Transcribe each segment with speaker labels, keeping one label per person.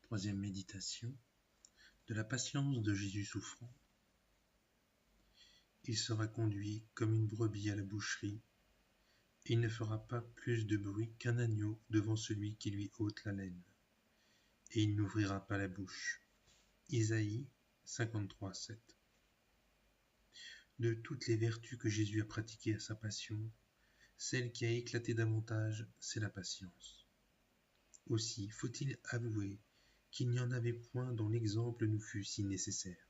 Speaker 1: Troisième méditation, de la patience de Jésus souffrant. Il sera conduit comme une brebis à la boucherie, et il ne fera pas plus de bruit qu'un agneau devant celui qui lui ôte la laine, et il n'ouvrira pas la bouche. Isaïe 53, 7. De toutes les vertus que Jésus a pratiquées à sa passion, celle qui a éclaté davantage, c'est la patience. Aussi faut-il avouer qu'il n'y en avait point dont l'exemple nous fût si nécessaire.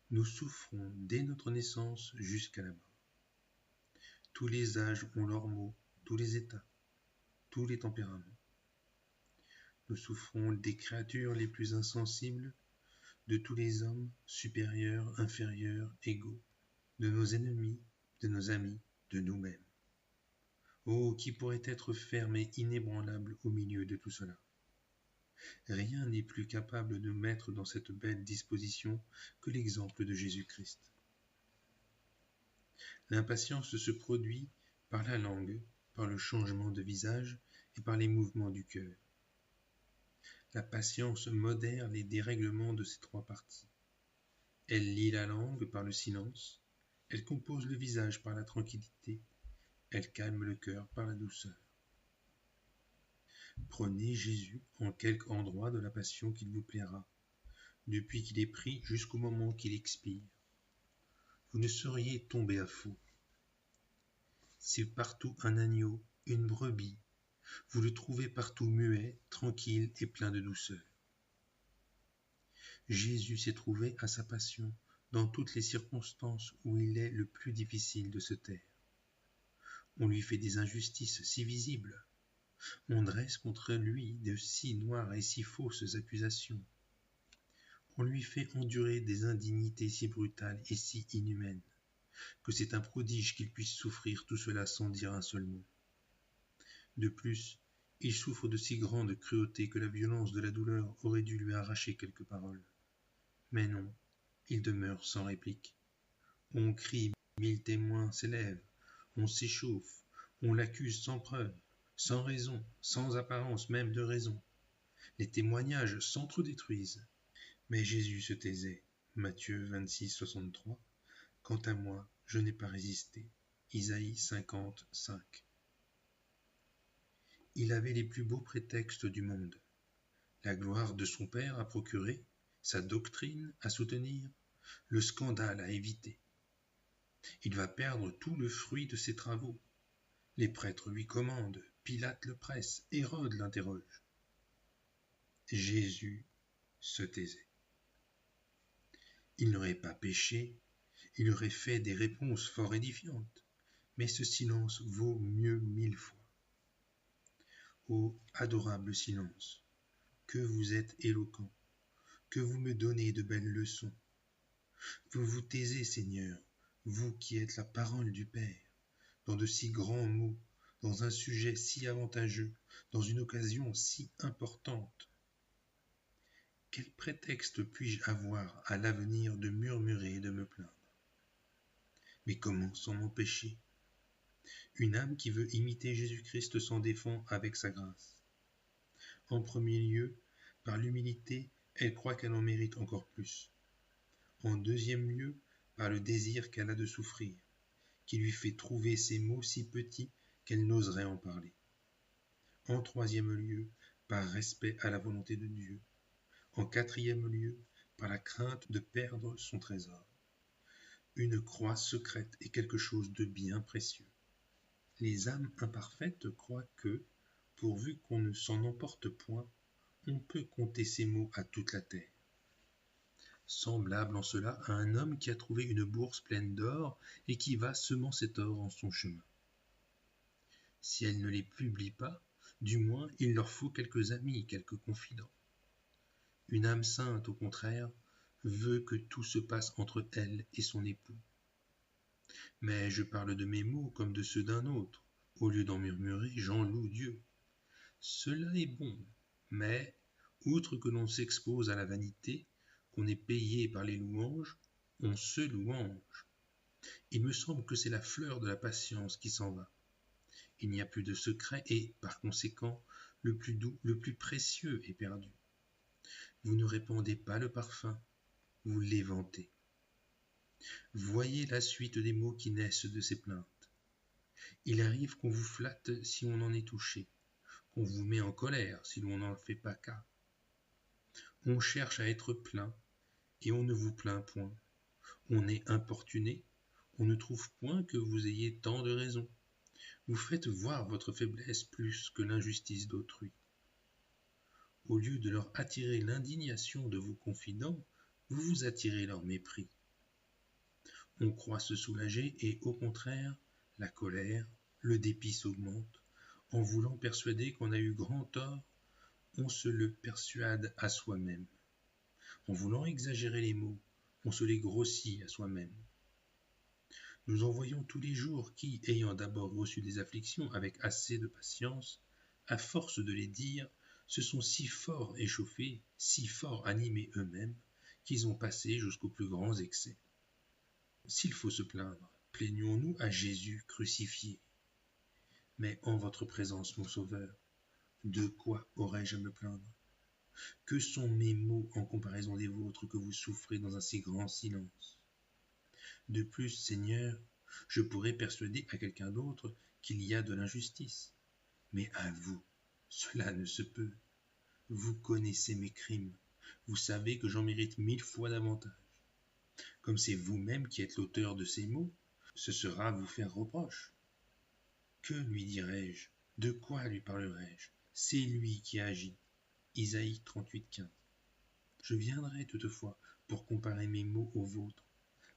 Speaker 1: Nous souffrons dès notre naissance jusqu'à la mort. Tous les âges ont leurs maux, tous les états, tous les tempéraments. Nous souffrons des créatures les plus insensibles, de tous les hommes, supérieurs, inférieurs, égaux, de nos ennemis, de nos amis, de nous-mêmes. Oh, qui pourrait être ferme et inébranlable au milieu de tout cela? Rien n'est plus capable de mettre dans cette belle disposition que l'exemple de Jésus-Christ. L'impatience se produit par la langue, par le changement de visage et par les mouvements du cœur. La patience modère les dérèglements de ces trois parties. Elle lie la langue par le silence, elle compose le visage par la tranquillité, elle calme le cœur par la douceur. Prenez Jésus en quelque endroit de la passion qu'il vous plaira, depuis qu'il est pris jusqu'au moment qu'il expire. Vous ne sauriez tomber à faux. C'est partout un agneau, une brebis, vous le trouvez partout muet, tranquille et plein de douceur. Jésus s'est trouvé à sa passion dans toutes les circonstances où il est le plus difficile de se taire. On lui fait des injustices si visibles, on dresse contre lui de si noires et si fausses accusations. On lui fait endurer des indignités si brutales et si inhumaines, que c'est un prodige qu'il puisse souffrir tout cela sans dire un seul mot. De plus, il souffre de si grande cruauté que la violence de la douleur aurait dû lui arracher quelques paroles. Mais non, il demeure sans réplique. On crie, 1000 témoins s'élèvent, on s'échauffe, on l'accuse sans preuve, sans raison, sans apparence même de raison. Les témoignages s'entre-détruisent. Mais Jésus se taisait. Matthieu 26, 63. Quant à moi, je n'ai pas résisté. Isaïe 50, 5. Il avait les plus beaux prétextes du monde. La gloire de son Père à procurer, sa doctrine à soutenir, le scandale à éviter. Il va perdre tout le fruit de ses travaux. Les prêtres lui commandent, Pilate le presse, Hérode l'interroge. Jésus se taisait. Il n'aurait pas péché, il aurait fait des réponses fort édifiantes, mais ce silence vaut mieux 1000 fois. Ô adorable silence, que vous êtes éloquent, que vous me donnez de belles leçons. Vous vous taisez, Seigneur, vous qui êtes la parole du Père, dans de si grands mots, dans un sujet si avantageux, dans une occasion si importante. Quel prétexte puis-je avoir à l'avenir de murmurer et de me plaindre? Mais comment s'en empêcher? Une âme qui veut imiter Jésus-Christ s'en défend avec sa grâce. En premier lieu, par l'humilité, elle croit qu'elle en mérite encore plus. En deuxième lieu, par le désir qu'elle a de souffrir, qui lui fait trouver ces mots si petits qu'elle n'oserait en parler. En troisième lieu, par respect à la volonté de Dieu. En quatrième lieu, par la crainte de perdre son trésor. Une croix secrète est quelque chose de bien précieux. Les âmes imparfaites croient que, pourvu qu'on ne s'en emporte point, on peut compter ces mots à toute la terre. Semblable en cela à un homme qui a trouvé une bourse pleine d'or et qui va semant cet or en son chemin. Si elle ne les publie pas, du moins il leur faut quelques amis, quelques confidents. Une âme sainte, au contraire, veut que tout se passe entre elle et son époux. Mais je parle de mes mots comme de ceux d'un autre. Au lieu d'en murmurer, j'en loue Dieu. Cela est bon, mais, outre que l'on s'expose à la vanité, qu'on est payé par les louanges, on se louange. Il me semble que c'est la fleur de la patience qui s'en va. Il n'y a plus de secret et, par conséquent, le plus doux, le plus précieux est perdu. Vous ne répandez pas le parfum, vous l'éventez. Voyez la suite des mots qui naissent de ces plaintes. Il arrive qu'on vous flatte si on en est touché, qu'on vous met en colère si l'on n'en fait pas cas. On cherche à être plaint, et on ne vous plaint point. On est importuné, on ne trouve point que vous ayez tant de raisons. Vous faites voir votre faiblesse plus que l'injustice d'autrui. Au lieu de leur attirer l'indignation de vos confidents, vous vous attirez leur mépris. On croit se soulager et, au contraire, la colère, le dépit s'augmente. En voulant persuader qu'on a eu grand tort, on se le persuade à soi-même. En voulant exagérer les maux, on se les grossit à soi-même. Nous en voyons tous les jours qui, ayant d'abord reçu des afflictions avec assez de patience, à force de les dire, se sont si fort échauffés, si fort animés eux-mêmes, qu'ils ont passé jusqu'aux plus grands excès. S'il faut se plaindre, plaignons-nous à Jésus crucifié. Mais en votre présence, mon Sauveur, de quoi aurais-je à me plaindre? Que sont mes maux en comparaison des vôtres que vous souffrez dans un si grand silence? De plus, Seigneur, je pourrais persuader à quelqu'un d'autre qu'il y a de l'injustice. Mais à vous, cela ne se peut. Vous connaissez mes crimes. Vous savez que j'en mérite 1000 fois davantage. Comme c'est vous-même qui êtes l'auteur de ces maux, ce sera vous faire reproche. Que lui dirai-je? De quoi lui parlerai-je? C'est lui qui agit. Isaïe 38,15. Je viendrai toutefois pour comparer mes maux aux vôtres,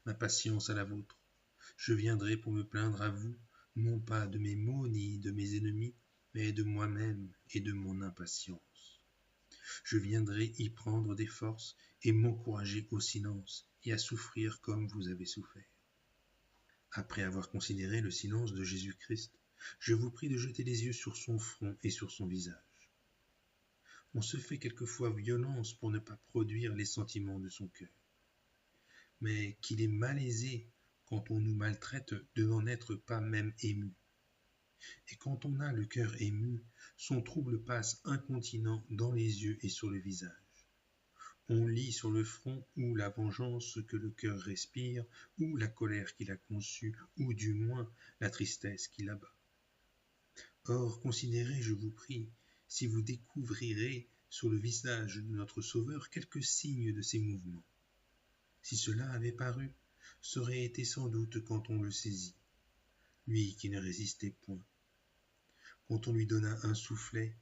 Speaker 1: ma patience à la vôtre. Je viendrai pour me plaindre à vous, non pas de mes maux ni de mes ennemis, mais de moi-même et de mon impatience. Je viendrai y prendre des forces et m'encourager au silence et à souffrir comme vous avez souffert. Après avoir considéré le silence de Jésus-Christ, je vous prie de jeter les yeux sur son front et sur son visage. On se fait quelquefois violence pour ne pas produire les sentiments de son cœur. Mais qu'il est malaisé quand on nous maltraite de n'en être pas même ému. Et quand on a le cœur ému, son trouble passe incontinent dans les yeux et sur le visage. On lit sur le front ou la vengeance que le cœur respire, ou la colère qu'il a conçue, ou du moins la tristesse qui l'abat. Or, considérez, je vous prie, si vous découvrirez sur le visage de notre Sauveur quelques signes de ses mouvements. Si cela avait paru, ça aurait été sans doute quand on le saisit, lui qui ne résistait point. Quand on lui donna un soufflet,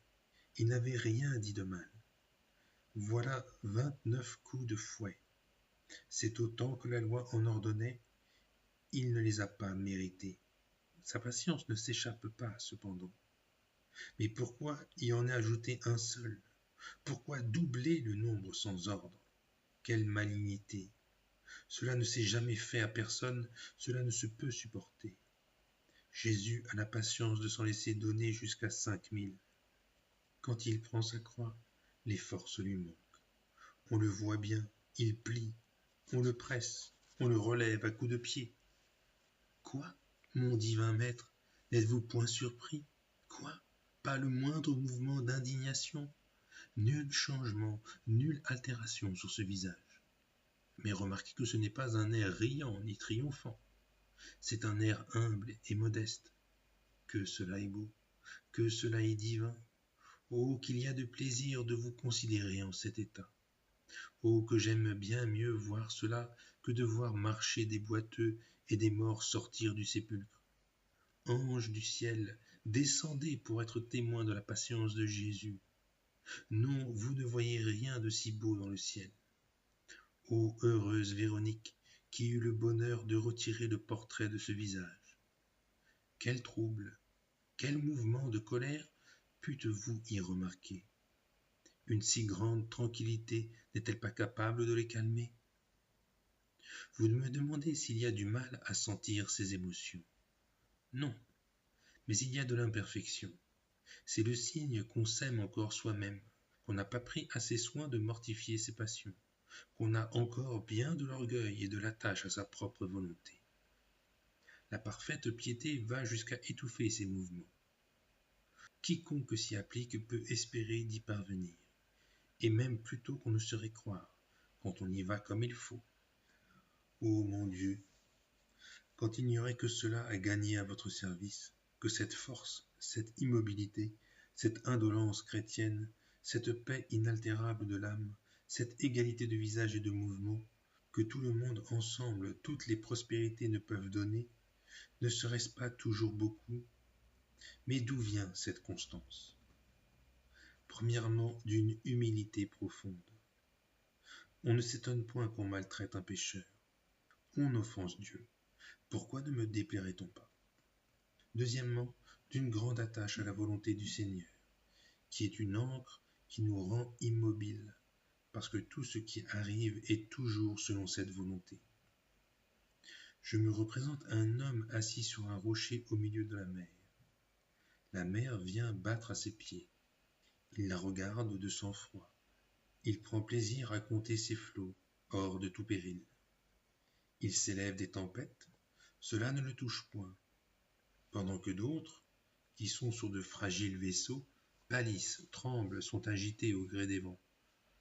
Speaker 1: il n'avait rien dit de mal. Voilà 29 coups de fouet. C'est autant que la loi en ordonnait, il ne les a pas mérités. Sa patience ne s'échappe pas, cependant. Mais pourquoi y en ajouter un seul? Pourquoi doubler le nombre sans ordre? Quelle malignité! Cela ne s'est jamais fait à personne, cela ne se peut supporter. Jésus a la patience de s'en laisser donner jusqu'à 5000. Quand il prend sa croix, les forces lui manquent. On le voit bien, il plie, on le presse, on le relève à coups de pied. Quoi, mon divin maître, n'êtes-vous point surpris? Quoi, pas le moindre mouvement d'indignation? Nul changement, nulle altération sur ce visage. Mais remarquez que ce n'est pas un air riant ni triomphant. C'est un air humble et modeste. Que cela est beau, que cela est divin. Oh, qu'il y a de plaisir de vous considérer en cet état. Oh, que j'aime bien mieux voir cela que de voir marcher des boiteux et des morts sortir du sépulcre. Anges du ciel, descendez pour être témoins de la patience de Jésus. Non, vous ne voyez rien de si beau dans le ciel. Ô heureuse Véronique, qui eut le bonheur de retirer le portrait de ce visage. Quel trouble, quel mouvement de colère pûtes-vous y remarquer? Une si grande tranquillité n'est-elle pas capable de les calmer? Vous me demandez s'il y a du mal à sentir ces émotions. Non, mais il y a de l'imperfection. C'est le signe qu'on s'aime encore soi-même, qu'on n'a pas pris assez soin de mortifier ses passions, qu'on a encore bien de l'orgueil et de l'attache à sa propre volonté. La parfaite piété va jusqu'à étouffer ces mouvements. Quiconque s'y applique peut espérer d'y parvenir, et même plutôt qu'on ne saurait croire, quand on y va comme il faut. Ô mon Dieu, quand il n'y aurait que cela à gagner à votre service, que cette force, cette immobilité, cette indolence chrétienne, cette paix inaltérable de l'âme, cette égalité de visage et de mouvement, que tout le monde ensemble, toutes les prospérités ne peuvent donner, ne serait-ce pas toujours beaucoup? Mais d'où vient cette constance? Premièrement, d'une humilité profonde. On ne s'étonne point qu'on maltraite un pécheur. On offense Dieu. Pourquoi ne me déplairait-on pas? Deuxièmement, d'une grande attache à la volonté du Seigneur, qui est une ancre qui nous rend immobiles, parce que tout ce qui arrive est toujours selon cette volonté. Je me représente un homme assis sur un rocher au milieu de la mer. La mer vient battre à ses pieds. Il la regarde de sang-froid. Il prend plaisir à compter ses flots, hors de tout péril. Il s'élève des tempêtes, cela ne le touche point, pendant que d'autres, qui sont sur de fragiles vaisseaux, pâlissent, tremblent, sont agités au gré des vents,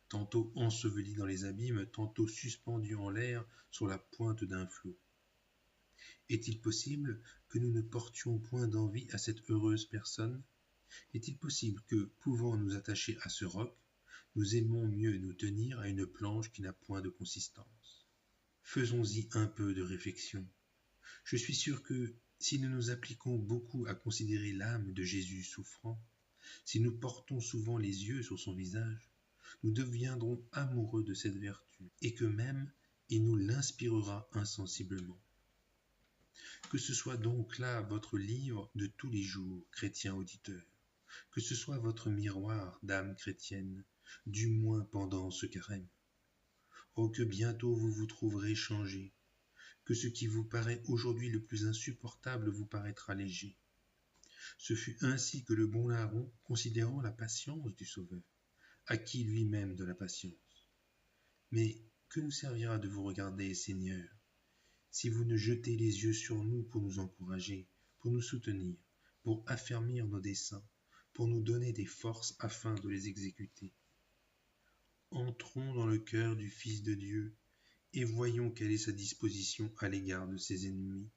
Speaker 1: tantôt ensevelis dans les abîmes, tantôt suspendus en l'air sur la pointe d'un flot. Est-il possible que nous ne portions point d'envie à cette heureuse personne? Est-il possible que, pouvant nous attacher à ce roc, nous aimons mieux nous tenir à une planche qui n'a point de consistance? Faisons-y un peu de réflexion. Je suis sûr que, si nous nous appliquons beaucoup à considérer l'âme de Jésus souffrant, si nous portons souvent les yeux sur son visage, nous deviendrons amoureux de cette vertu, et que même il nous l'inspirera insensiblement. Que ce soit donc là votre livre de tous les jours, chrétien auditeur, que ce soit votre miroir d'âme chrétienne, du moins pendant ce carême. Oh, que bientôt vous vous trouverez changé, que ce qui vous paraît aujourd'hui le plus insupportable vous paraîtra léger. Ce fut ainsi que le bon larron, considérant la patience du Sauveur, acquit lui-même de la patience. Mais que nous servira de vous regarder, Seigneur, si vous ne jetez les yeux sur nous pour nous encourager, pour nous soutenir, pour affermir nos desseins, pour nous donner des forces afin de les exécuter? Entrons dans le cœur du Fils de Dieu et voyons quelle est sa disposition à l'égard de ses ennemis.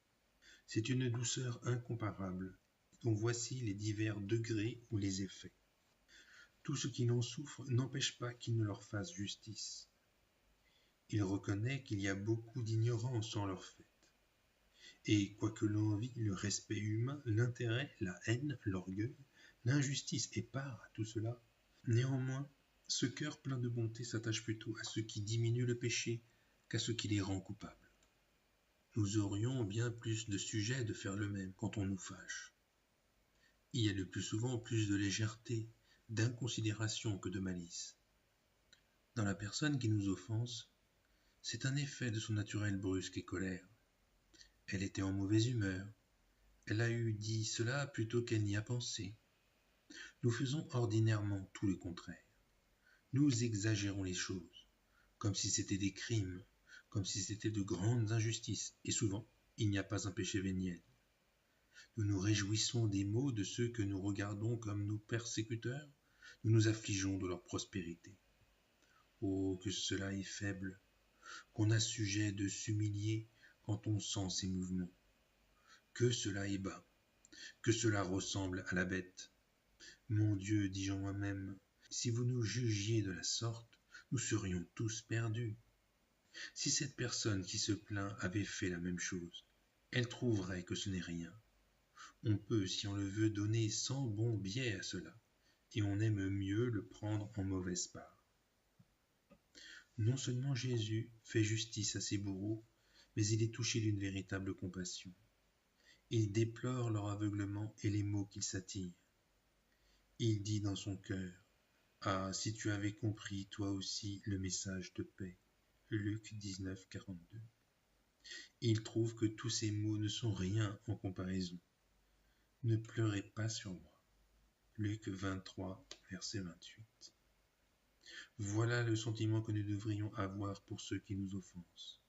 Speaker 1: C'est une douceur incomparable, dont voici les divers degrés ou les effets. Tout ce qui en souffre n'empêche pas qu'il ne leur fasse justice. Il reconnaît qu'il y a beaucoup d'ignorance en leur fait. Et quoique l'envie, le respect humain, l'intérêt, la haine, l'orgueil, l'injustice ait part à tout cela, néanmoins, ce cœur plein de bonté s'attache plutôt à ce qui diminue le péché qu'à ce qui les rend coupables. Nous aurions bien plus de sujets de faire le même quand on nous fâche. Il y a le plus souvent plus de légèreté, d'inconsidération que de malice. Dans la personne qui nous offense, c'est un effet de son naturel brusque et colère. Elle était en mauvaise humeur. Elle a eu dit cela plutôt qu'elle n'y a pensé. Nous faisons ordinairement tout le contraire. Nous exagérons les choses, comme si c'était des crimes, comme si c'était de grandes injustices, et souvent, il n'y a pas un péché véniel. Nous nous réjouissons des maux de ceux que nous regardons comme nos persécuteurs, nous nous affligeons de leur prospérité. Oh, que cela est faible, qu'on a sujet de s'humilier quand on sent ces mouvements. Que cela est bas, que cela ressemble à la bête. Mon Dieu, dis-je en moi-même, si vous nous jugiez de la sorte, nous serions tous perdus. Si cette personne qui se plaint avait fait la même chose, elle trouverait que ce n'est rien. On peut, si on le veut, donner 100 bons biais à cela, et on aime mieux le prendre en mauvaise part. Non seulement Jésus fait justice à ses bourreaux, mais il est touché d'une véritable compassion. Il déplore leur aveuglement et les maux qu'ils s'attirent. Il dit dans son cœur, « Ah, si tu avais compris toi aussi le message de paix. » Luc 19, 42. Il trouve que tous ces mots ne sont rien en comparaison. Ne pleurez pas sur moi. Luc 23, verset 28. Voilà le sentiment que nous devrions avoir pour ceux qui nous offensent.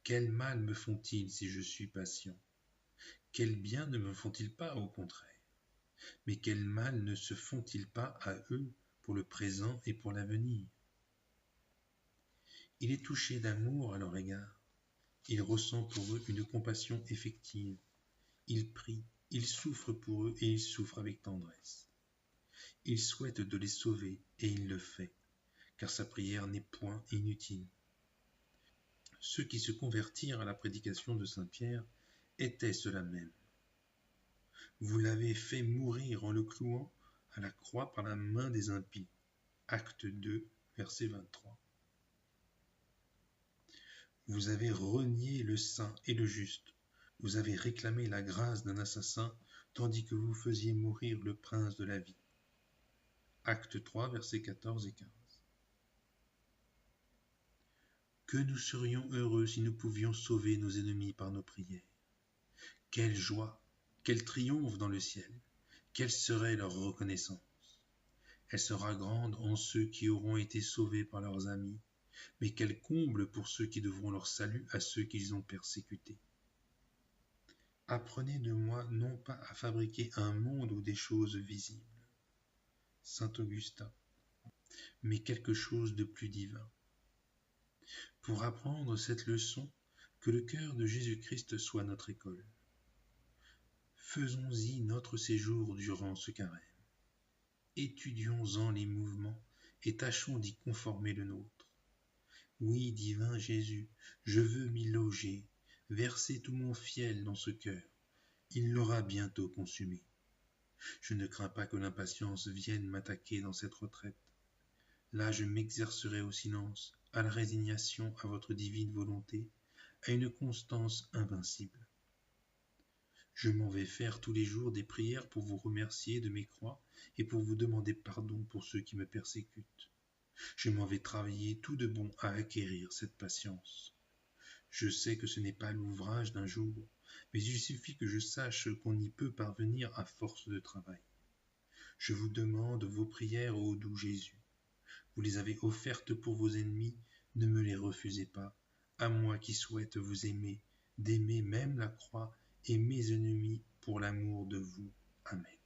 Speaker 1: Quel mal me font-ils si je suis patient? Quel bien ne me font-ils pas, au contraire? Mais quel mal ne se font-ils pas à eux pour le présent et pour l'avenir? Il est touché d'amour à leur égard. Il ressent pour eux une compassion effective. Il prie, il souffre pour eux et il souffre avec tendresse. Il souhaite de les sauver et il le fait, car sa prière n'est point inutile. Ceux qui se convertirent à la prédication de saint Pierre étaient ceux-là même. Vous l'avez fait mourir en le clouant à la croix par la main des impies. Acte 2, verset 23. Vous avez renié le saint et le juste. Vous avez réclamé la grâce d'un assassin, tandis que vous faisiez mourir le prince de la vie. Acte 3, versets 14 et 15. Que nous serions heureux si nous pouvions sauver nos ennemis par nos prières. Quelle joie, quel triomphe dans le ciel, quelle serait leur reconnaissance. Elle sera grande en ceux qui auront été sauvés par leurs amis, mais quel comble pour ceux qui devront leur salut à ceux qu'ils ont persécutés. Apprenez de moi non pas à fabriquer un monde ou des choses visibles, saint Augustin, mais quelque chose de plus divin. Pour apprendre cette leçon, que le cœur de Jésus-Christ soit notre école. Faisons-y notre séjour durant ce carême. Étudions-en les mouvements et tâchons d'y conformer le nôtre. Oui, divin Jésus, je veux m'y loger, verser tout mon fiel dans ce cœur. Il l'aura bientôt consumé. Je ne crains pas que l'impatience vienne m'attaquer dans cette retraite. Là, je m'exercerai au silence, à la résignation à votre divine volonté, à une constance invincible. Je m'en vais faire tous les jours des prières pour vous remercier de mes croix et pour vous demander pardon pour ceux qui me persécutent. Je m'en vais travailler tout de bon à acquérir cette patience. Je sais que ce n'est pas l'ouvrage d'un jour, mais il suffit que je sache qu'on y peut parvenir à force de travail. Je vous demande vos prières ô doux Jésus. Vous les avez offertes pour vos ennemis, ne me les refusez pas, à moi qui souhaite vous aimer, d'aimer même la croix et mes ennemis pour l'amour de vous. Amen.